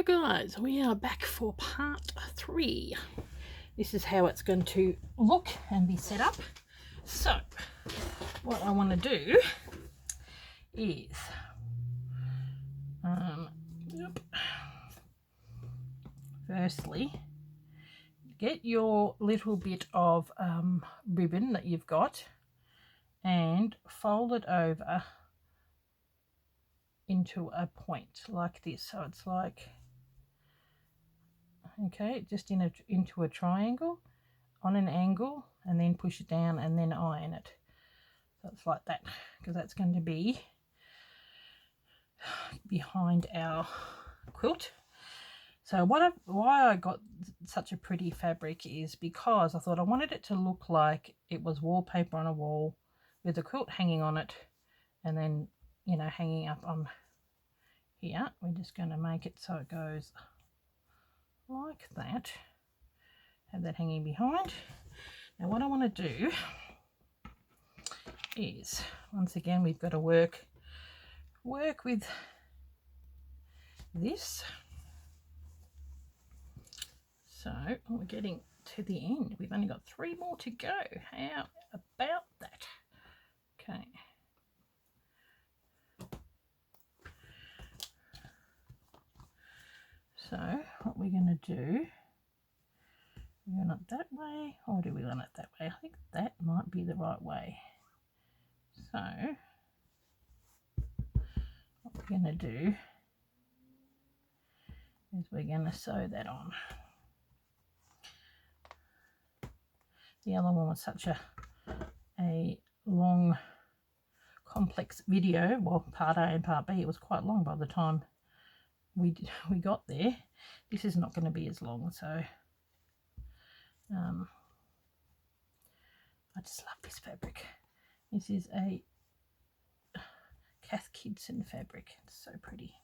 Hello guys, we are back for part 3. This is how it's going to look and be set up. So what I want to do is firstly get your little bit of ribbon that you've got and fold it over into a point like this, so it's like, okay, just into a triangle on an angle, and then push it down and then iron it. So it's like that, because that's going to be behind our quilt. So why I got such a pretty fabric is because I thought I wanted it to look like it was wallpaper on a wall with the quilt hanging on it, and then, you know, hanging up on here. We're just going to make it so it goes like that, have that hanging behind. Now what I want to do is, once again, we've got to work with this. So we're getting to the end. We've only got 3 more to go. How about that? Okay. So what we're going to do, we're going it that way, or do we want it that way? I think that might be the right way. So what we're going to do is we're going to sew that on. The other one was such a long, complex video. Well, part A and part B, it was quite long by the time we got there. This is not going to be as long, so I just love this fabric. This is a Cath Kidston fabric. It's so pretty.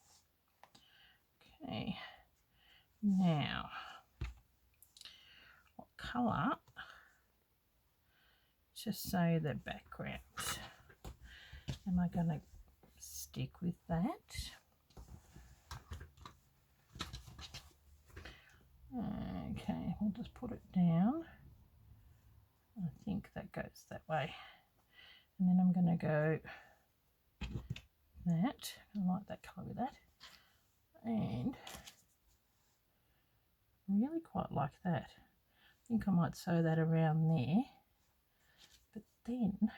Okay, now what colour? Just so the background. Am I going to stick with that? Okay, we'll just put it down. I think that goes that way. And then I'm going to go that. I like that colour with that. And I really quite like that. I think I might sew that around there. But then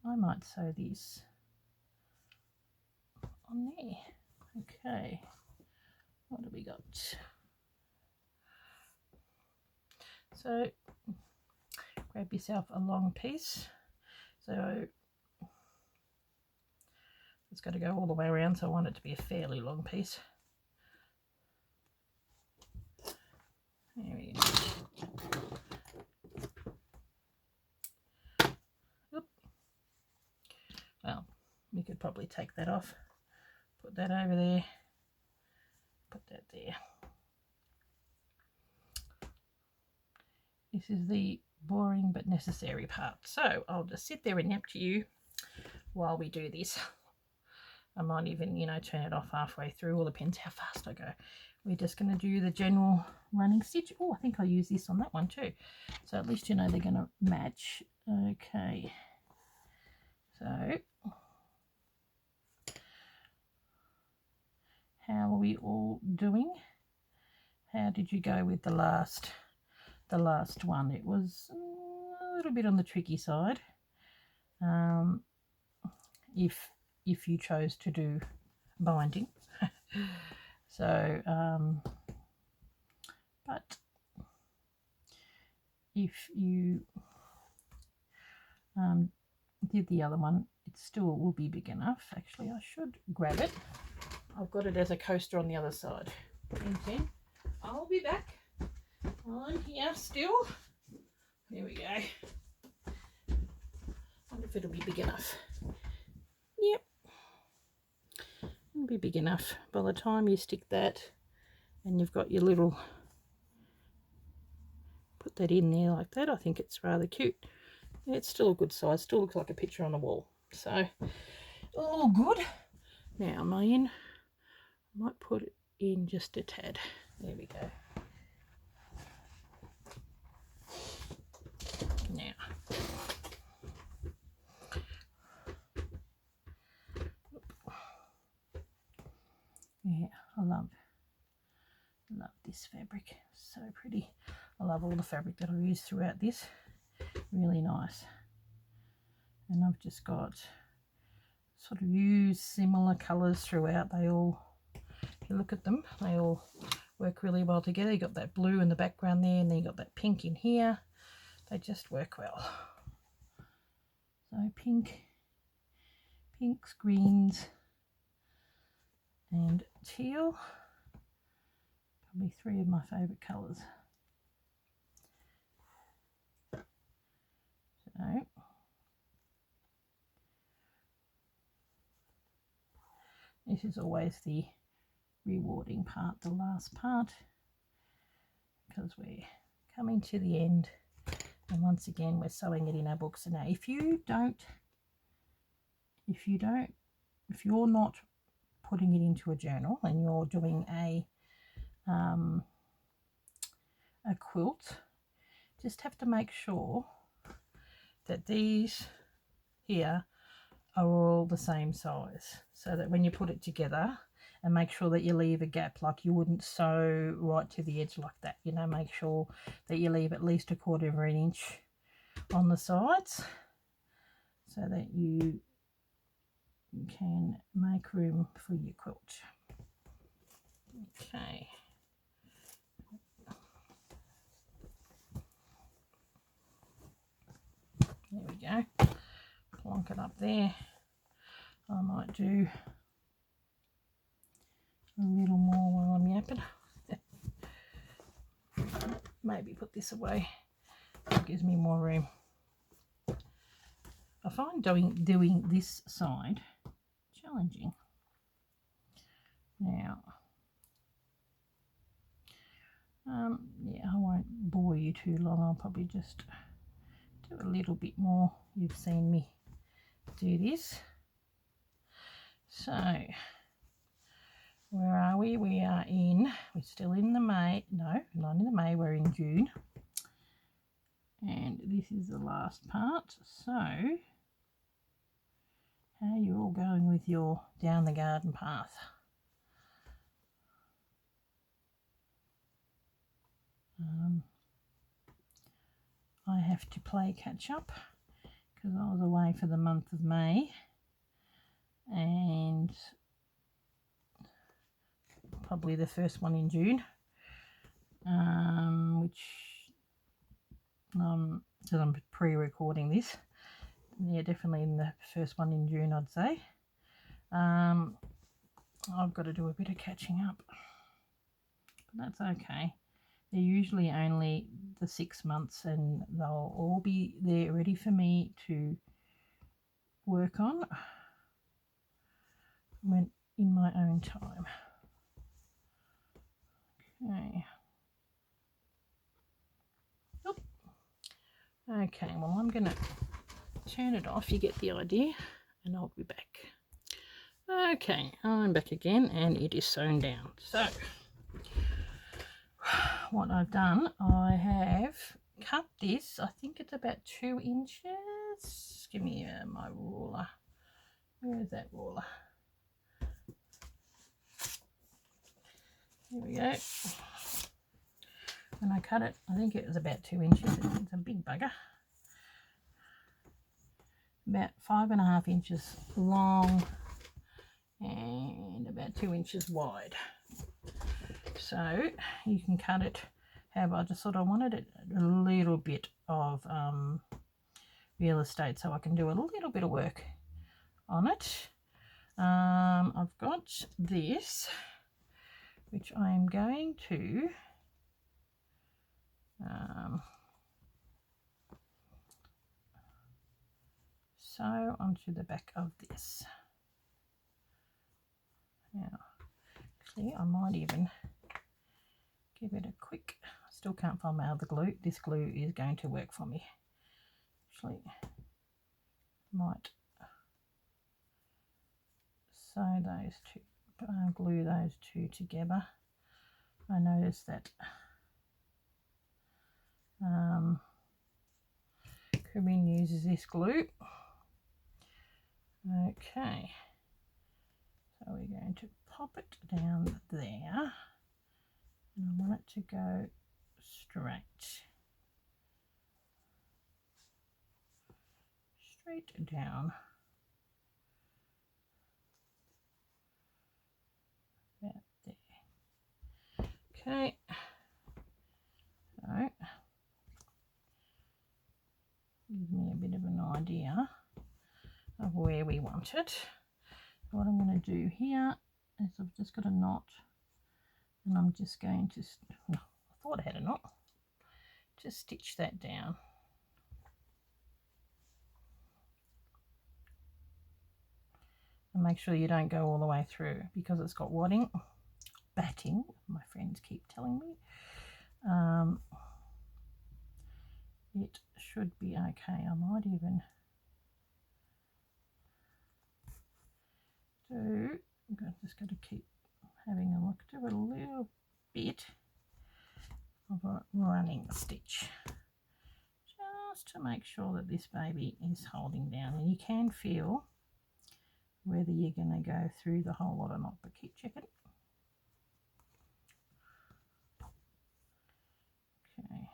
I might sew this on there. Okay, what do we got? So grab yourself a long piece. So it's got to go all the way around, so I want it to be a fairly long piece. There we go. Oop. Well, we could probably take that off, put that over there, put that there. This is the boring but necessary part. So I'll just sit there and nap to you while we do this. I might even, you know, turn it off halfway through. All depends how fast I go. We're just going to do the general running stitch. Oh, I think I'll use this on that one too. So at least you know they're going to match. Okay. So how are we all doing? How did you go with the last one? It was a little bit on the tricky side. If you chose to do binding. So but if you did the other one, it still will be big enough. Actually, I should grab it. I've got it as a coaster on the other side. Okay, I'll be back. I'm here still. There we go. Wonder if it'll be big enough. Yep, it'll be big enough. By the time you stick that and you've got your little, put that in there like that, I think it's rather cute. Yeah, it's still a good size. Still looks like a picture on a wall. So all good. Now am I in Might put it in just a tad. There we go. Now, yeah, I love this fabric. So pretty. I love all the fabric that I've used throughout this. Really nice. And I've just got sort of used similar colours throughout. They all, if you look at them, they all work really well together. You got that blue in the background there, and then you got that pink in here. They just work well. So pinks, greens, and teal. Probably three of my favourite colours. So this is always the rewarding part, the last part, because we're coming to the end, and once again we're sewing it in our books. So now if you're not putting it into a journal and you're doing a quilt, just have to make sure that these here are all the same size, so that when you put it together, and make sure that you leave a gap, like you wouldn't sew right to the edge like that, you know, make sure that you leave at least 1/4 of an inch on the sides so that you can make room for your quilt. Okay. There we go. Plonk it up there. I might do a little more while I'm yapping. Maybe put this away. It gives me more room. I find doing this side challenging. Now, yeah, I won't bore you too long. I'll probably just do a little bit more. You've seen me do this. So, where are we? We're still in the May. No, not in the May, we're in June. And this is the last part. So, how are you all going with your down the garden path? I have to play catch up because I was away for the month of May, and probably the first one in June, which because I'm pre-recording this, yeah, definitely in the first one in June, I'd say. I've got to do a bit of catching up, but that's okay. They're usually only the 6 months, and they'll all be there ready for me to work on when in my own time. Okay. Oop. Okay, well, I'm going to turn it off. You get the idea, and I'll be back. Okay, I'm back again, and it is sewn down. So, what I've done, I have cut this. I think it's about 2 inches. Give me my ruler. Where is that ruler? There we go. And I cut it, I think it was about 2 inches. It's a big bugger. About 5.5 inches long and about 2 inches wide. So you can cut it however. I just thought I wanted it a little bit of real estate, so I can do a little bit of work on it. I've got this, which I am going to sew onto the back of this. Now, actually, I might even give it a quick. I still can't find my other glue. This glue is going to work for me. Actually, might sew those two glue those two together. I noticed that Corinne uses this glue. Okay, so we're going to pop it down there, and I want it to go straight down. About there. Okay, so gives me a bit of an idea of where we want it. What I'm going to do here is I've just got a knot, and I'm just going to, I thought I had a knot, just stitch that down. And make sure you don't go all the way through, because it's got batting, my friends keep telling me. It should be okay. I might even I'm just going to keep having a look, do a little bit of a running stitch, just to make sure that this baby is holding down. And you can feel whether you're going to go through the whole lot or not, but keep checking. Okay.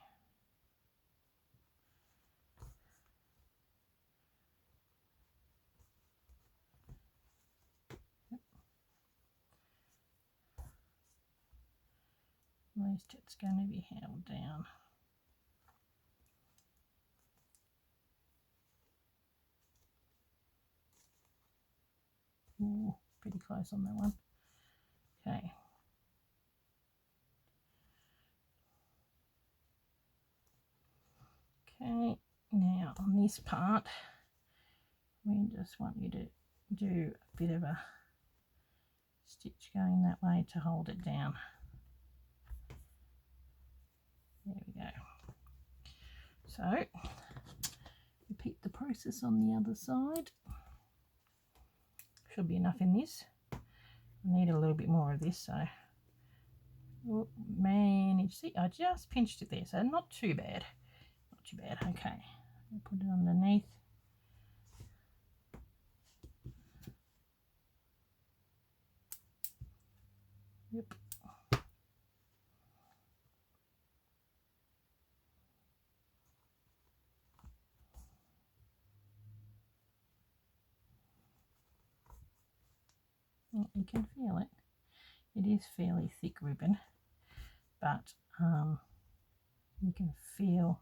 At least it's going to be held down. Ooh, pretty close on that one. Okay. Okay, now on this part, we just want you to do a bit of a stitch going that way to hold it down. There we go. So repeat the process on the other side. Should be enough in this. I need a little bit more of this, so manage. See, I just pinched it there, so not too bad. Not too bad. Okay, I'll put it underneath. Yep. You can feel it. It is fairly thick ribbon, but you can feel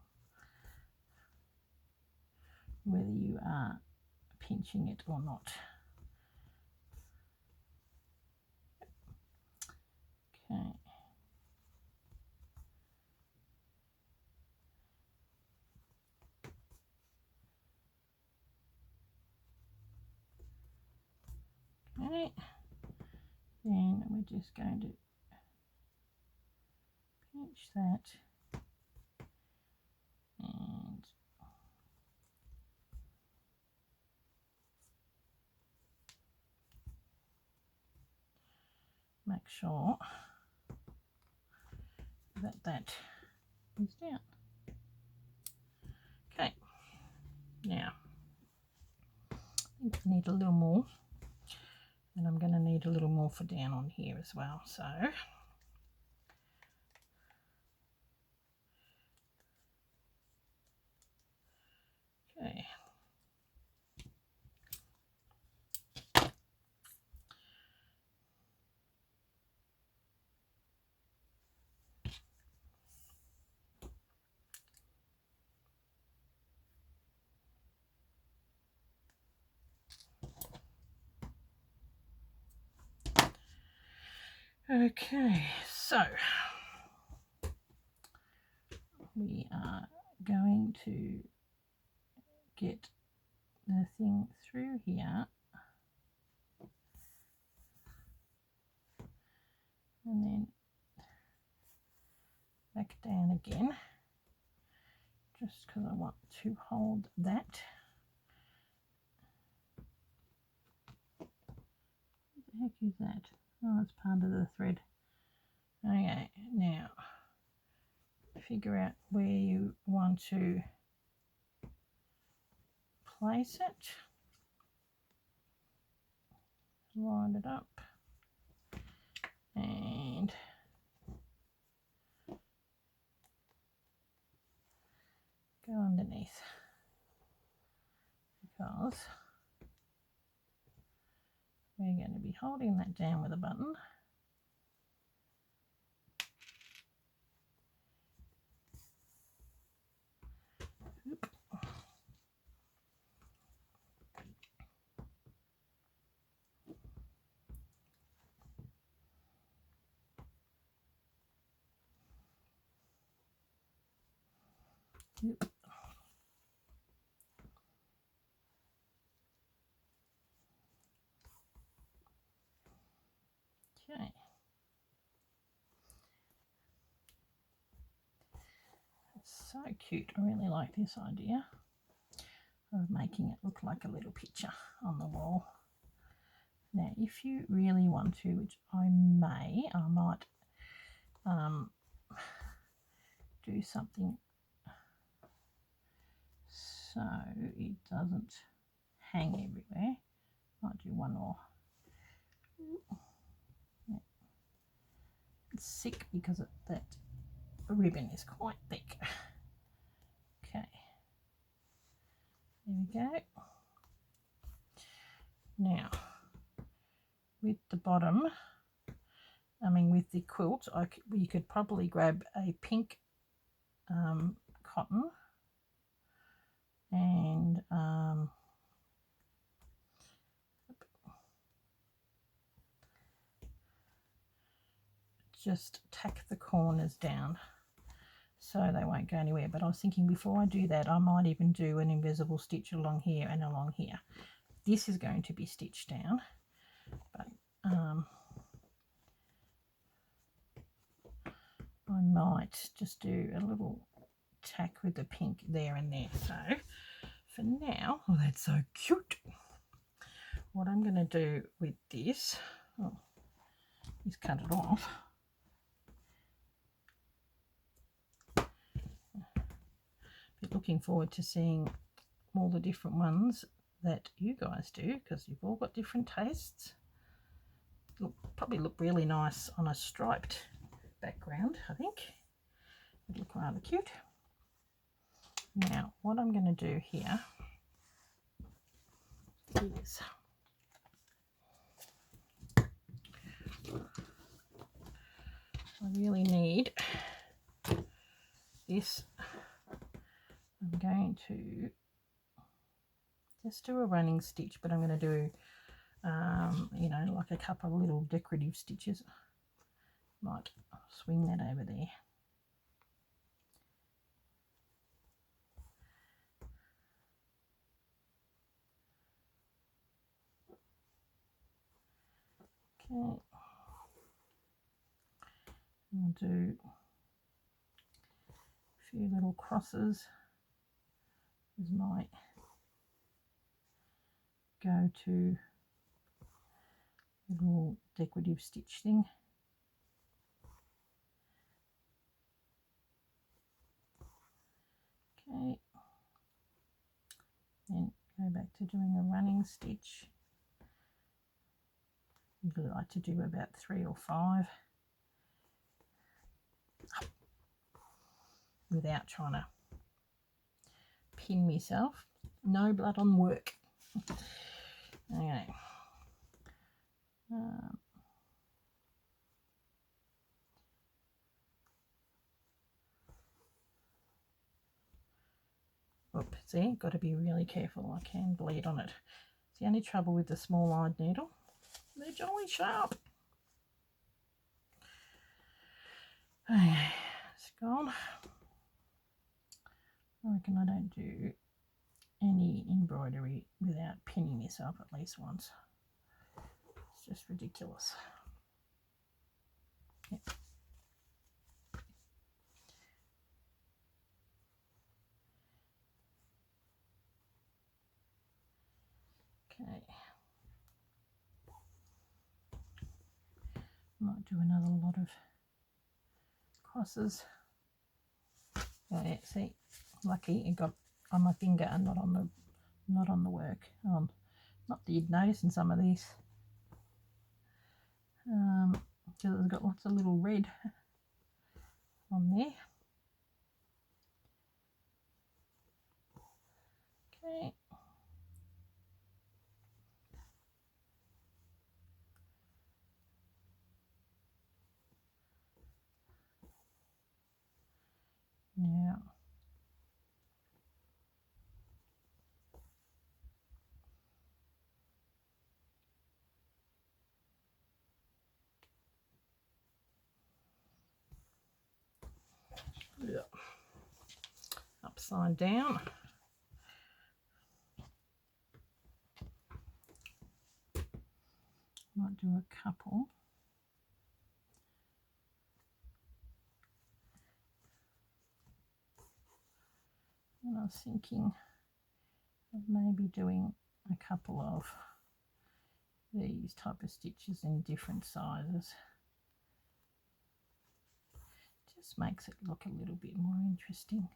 whether you are pinching it or not. Okay. Okay. Then we're just going to pinch that and make sure that that is down. Okay, now I think I need a little more, and I'm going to need a little more for down on here as well. So okay. Okay, so we are going to get the thing through here, and then back down again, just because I want to hold that. What the heck is that? Oh, it's part of the thread. Okay, now figure out where you want to place it. Line it up and go underneath, because we're going to be holding that down with a button. Oop. Oop. Okay. It's so cute. I really like this idea of making it look like a little picture on the wall. Now, if you really want to, which I might do something so it doesn't hang everywhere. Might do one more. Yeah. It's thick because that ribbon is quite thick. Okay, there we go. Now, with the bottom, with the quilt, you could probably grab a pink cotton and just tack the corners down so they won't go anywhere. But I was thinking before I do that, I might even do an invisible stitch along here and along here. This is going to be stitched down, but I might just do a little tack with the pink there and there. So for now, oh, that's so cute. What I'm going to do with this is cut it off. But looking forward to seeing all the different ones that you guys do, because you've all got different tastes. Probably look really nice on a striped background. I think it'd look rather cute. Now, what I'm going to do here is I really need this. I'm going to just do a running stitch, but I'm going to do like a couple of little decorative stitches. Might swing that over there. Okay, I'll do a few little crosses as my go-to little decorative stitch thing. Okay, then go back to doing a running stitch. Usually like to do about 3 or 5 without trying to pin myself. No blood on work. Okay. Oops, see, got to be really careful. I can bleed on it. It's the only trouble with the small-eyed needle. They're jolly sharp. Okay, it's gone. I reckon I don't do any embroidery without pinning myself at least once. It's just ridiculous. Yep. Okay. Might do another lot of crosses. Oh yeah, see, lucky it got on my finger and not on the work. Not that you'd notice in some of these, because it's got lots of little red on there. Okay. Now, yeah, upside down. Might do a couple. And I was thinking of maybe doing a couple of these type of stitches in different sizes. Just makes it look a little bit more interesting.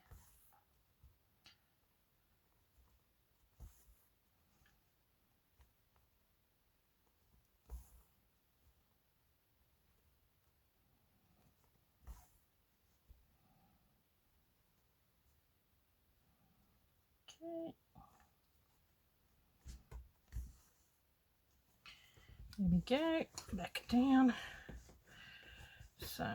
Okay. There we go, back down. So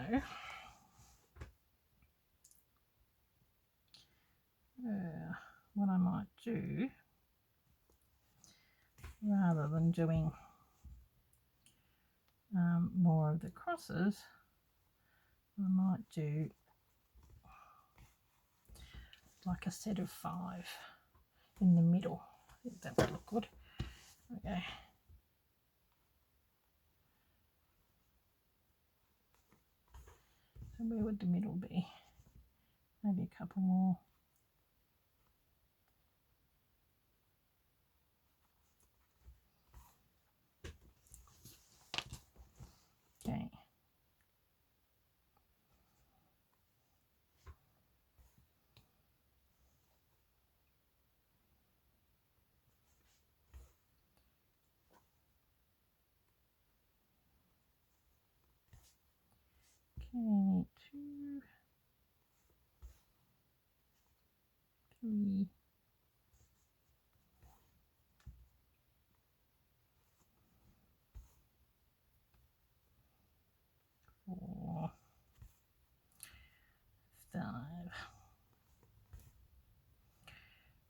what I might do, rather than doing more of the crosses, I might do like a set of 5 in the middle. I think that would look good. Okay. So where would the middle be? Maybe a couple more. Okay. Okay, 2, 3, 4, 5.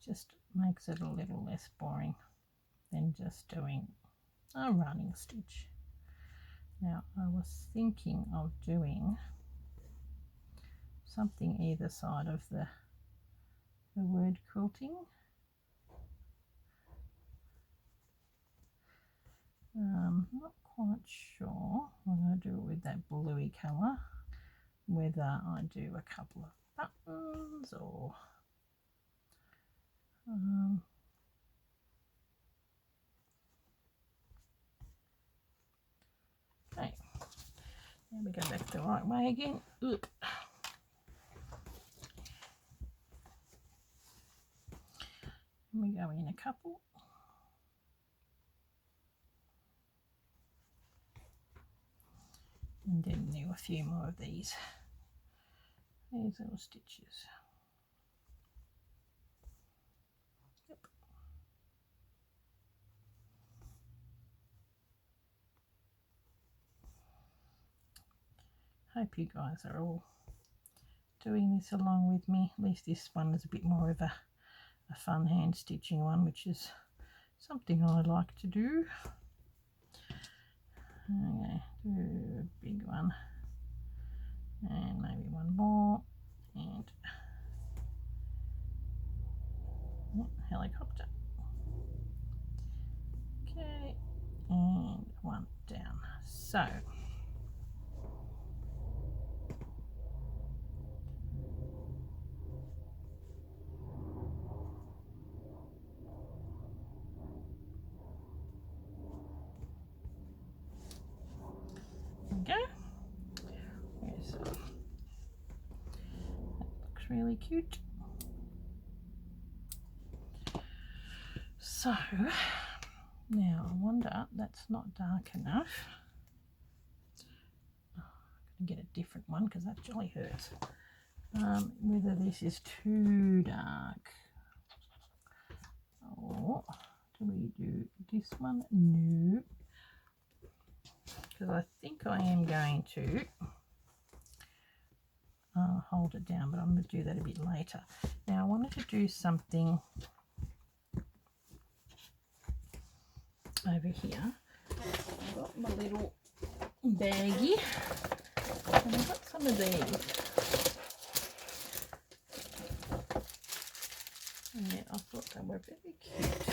Just makes it a little less boring than just doing a running stitch. Now I was thinking of doing something either side of the word quilting. Not quite sure. I'm going to do it with that bluey colour, whether I do a couple of buttons or okay. Now we go back the right way again. Oop. And we go in a couple. And then do a few more of these little stitches. Yep. Hope you guys are all doing this along with me. At least this one is a bit more of a fun hand stitching one, which is something I like to do. Okay, do a big one and maybe one more, and helicopter. Okay, and one down. So there we go. really cute. So now I wonder, that's not dark enough. I'm going to get a different one because that jolly hurts. Whether this is too dark. Or do we do this one? No. Because I think I am going to hold it down, but I'm going to do that a bit later. Now I wanted to do something over here. I've got my little baggie and I've got some of these. And I thought they were very cute.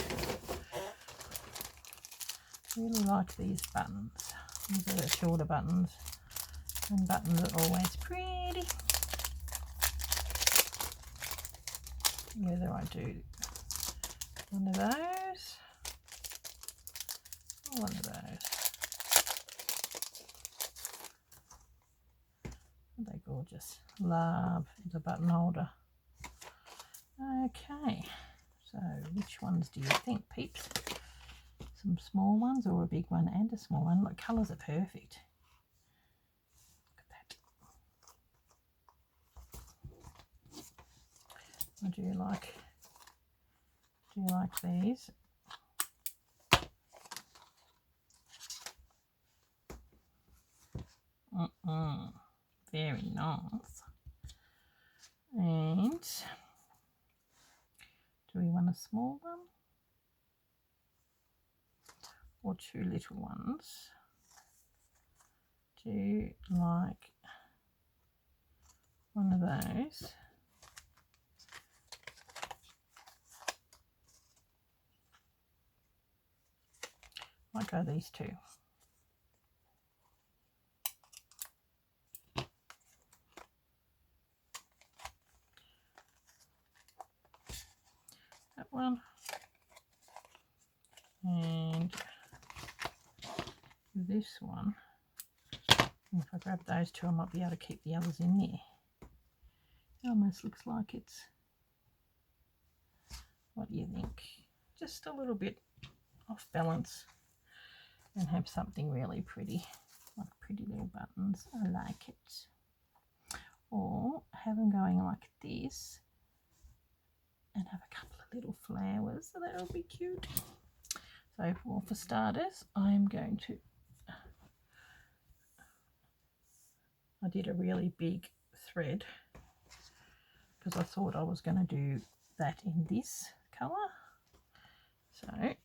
I really like these buttons. These are the shorter buttons, and buttons are always pretty. Whether I do one of those or one of those. Aren't they gorgeous? Love the button holder. Okay, so which ones do you think, peeps? Some small ones or a big one and a small one? Look, colours are perfect. Look at that. Do you like these? Very nice. And do we want a small one or two little ones? Do you like one of those? Might go these two. That one. And this one. And if I grab those two, I might be able to keep the others in there. It almost looks like it's, what do you think? Just a little bit off balance, and have something really pretty, like pretty little buttons. I like it. Or have them going like this and have a couple of little flowers, so that'll be cute. So for starters, I am going to, I did a really big thread because I thought I was going to do that in this colour. So I'm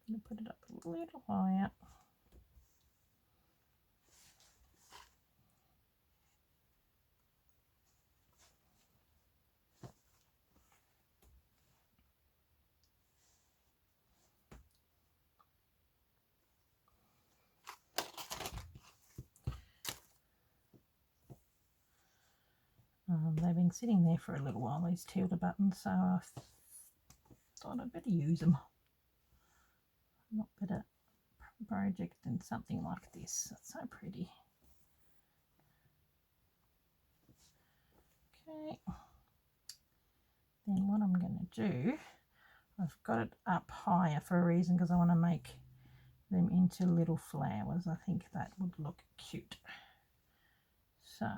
going to put it up a little higher. They've been sitting there for a little while, these tilde buttons, so I thought I'd better use them. Not better project than something like this. That's so pretty. Okay, then what I'm going to do, I've got it up higher for a reason, because I want to make them into little flowers. I think that would look cute. So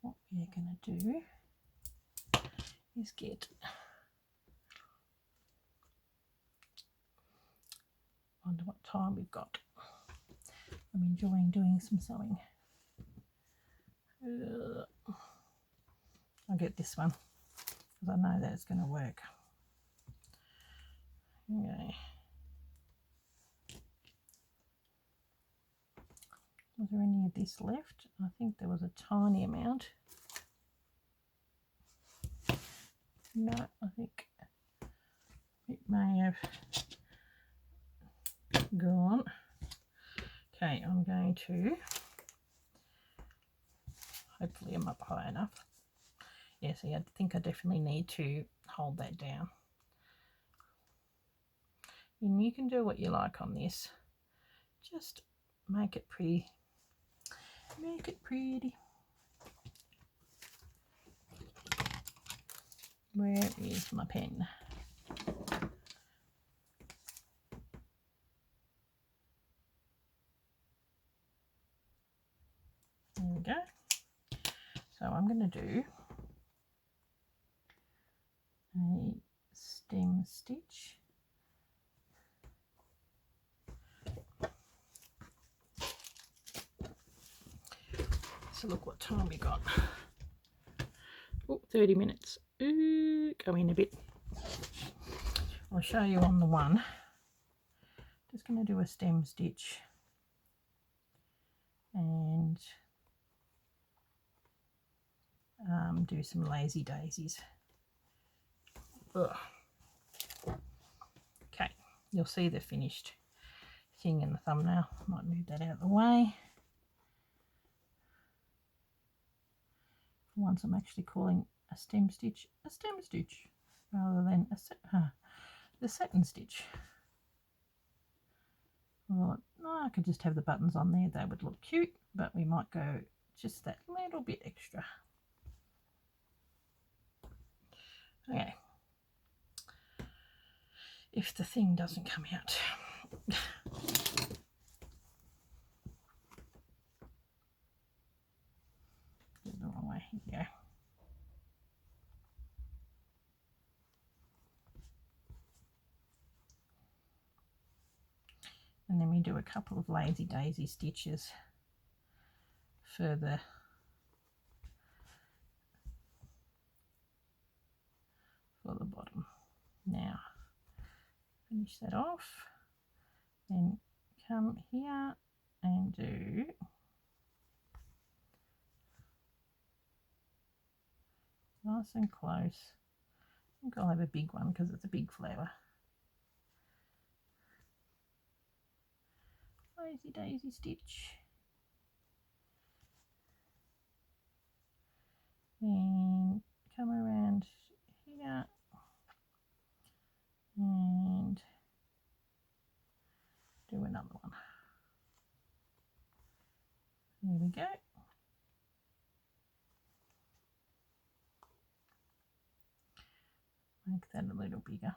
what we're going to do is get, I wonder what time we've got. I'm enjoying doing some sewing. I'll get this one because I know that it's going to work. Okay. Was there any of this left? I think there was a tiny amount. No, I think it may have gone. Okay, I'm going to, hopefully I'm up high enough. Yeah, see, I think I definitely need to hold that down. And you can do what you like on this. Just make it pretty. Make it pretty. Where is my pen? There we go. So I'm going to do a stem stitch. So look what time we got. Oh, 30 minutes. Ooh, go in a bit. I'll show you on the one. Just going to do a stem stitch and do some lazy daisies. Ugh. Okay, you'll see the finished thing in the thumbnail. Might move that out of the way. For once I'm actually calling a stem stitch rather than the satin stitch. Well, no, I could just have the buttons on there. They would look cute, but we might go just that little bit extra. Okay. If the thing doesn't come out. The wrong way. Here we go. And then we do a couple of lazy daisy stitches for the bottom. Now finish that off, then come here and do nice and close. I think I'll have a big one because it's a big flower. Lazy daisy stitch. And come around here and do another one. There we go. Make that a little bigger.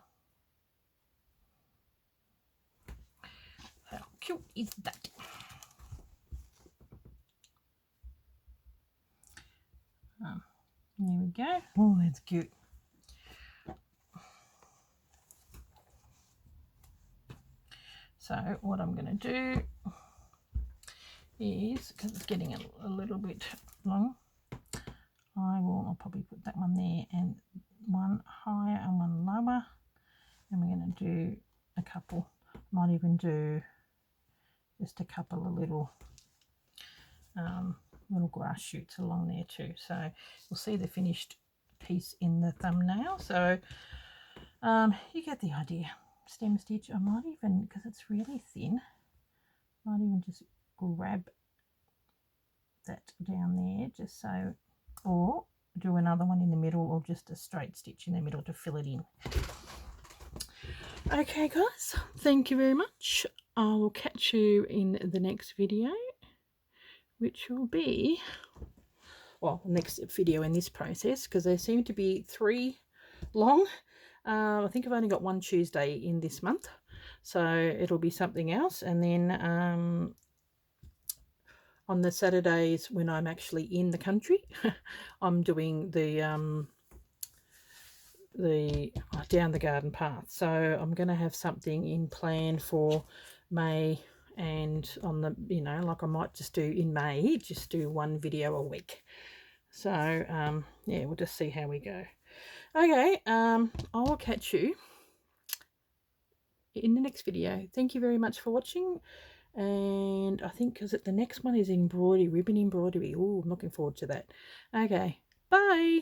How cute is that? There we go. Oh, that's cute. So what I'm going to do is, because it's getting a little bit long, I'll probably put that one there and one higher and one lower, and we're going to do a couple. Might even do just a couple of little grass shoots along there too. So you'll see the finished piece in the thumbnail. So you get the idea. Stem stitch. I might even, because it's really thin, might even just grab that down there just so, or do another one in the middle, or just a straight stitch in the middle to fill it in. Okay guys, thank you very much. I will catch you in the next video, which will be, well, the next video in this process, because there seem to be 3 long. I think I've only got one Tuesday in this month, so it'll be something else. And then on the Saturdays when I'm actually in the country, I'm doing the down the garden path. So I'm going to have something in plan for May, and on the, you know, like I might just do in May, just do 1 video a week. So yeah, we'll just see how we go. Okay, I will catch you in the next video. Thank you very much for watching, and I think because the next one is embroidery, ribbon embroidery. Oh, I'm looking forward to that. Okay, bye.